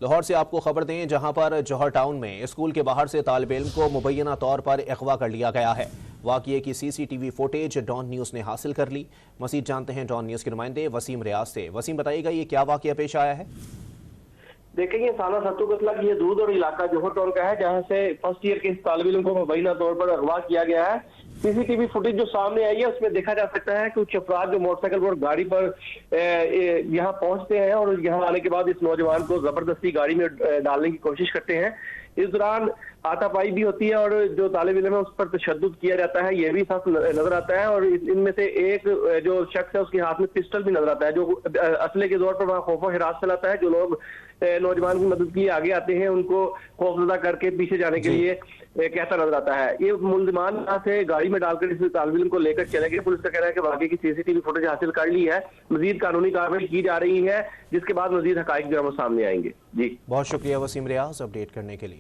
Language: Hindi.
लाहौर से आपको खबर दें, जहां पर जौहर टाउन में स्कूल के बाहर से तालिब इल्म को मुबैना तौर पर अगवा कर लिया गया है। वाक़ये की सीसीटीवी फुटेज डॉन न्यूज़ ने हासिल कर ली। मज़ीद जानते हैं डॉन न्यूज़ के नुमाइंदे वसीम रियाज से। वसीम, बताइएगा ये क्या वाक़या पेश आया है? देखें, ये साना सत्तू कतला की ये दूध और इलाका जौहर टाउन का है, जहां से फर्स्ट ईयर के इस तालिब इल्म को मुबैना तौर पर अगवा किया गया है। सीसीटीवी फुटेज जो सामने आई है उसमें देखा जा सकता है कि कुछ अफराद जो मोटरसाइकिल पर गाड़ी पर यहाँ पहुंचते हैं और यहाँ आने के बाद इस नौजवान को जबरदस्ती गाड़ी में डालने की कोशिश करते हैं। इस दौरान हाथापाई भी होती है और जो तालिब इल्म है उस पर तशद्दुद किया जाता है, यह भी साफ नजर आता है। और इनमें से एक जो शख्स है उसके हाथ में पिस्टल भी नजर आता है, जो असले के दौर पर वहाँ खौफ हिरास चलाता है। जो लोग नौजवान की मदद के लिए आगे आते हैं उनको खौफजदा करके पीछे जाने के लिए कहता नजर आता है। ये मुल्जिमान यहाँ से गाड़ी में डालकर इस तालिब इल्म को लेकर चले गए। पुलिस का कहना है कि वाकई की सीसीटीवी फुटेज हासिल कर ली है, मजीद कानूनी कार्रवाई की जा रही है, जिसके बाद मजीद हकाइक जो है वो सामने आएंगे। जी, बहुत शुक्रिया वसीम रियाज अपडेट करने के लिए।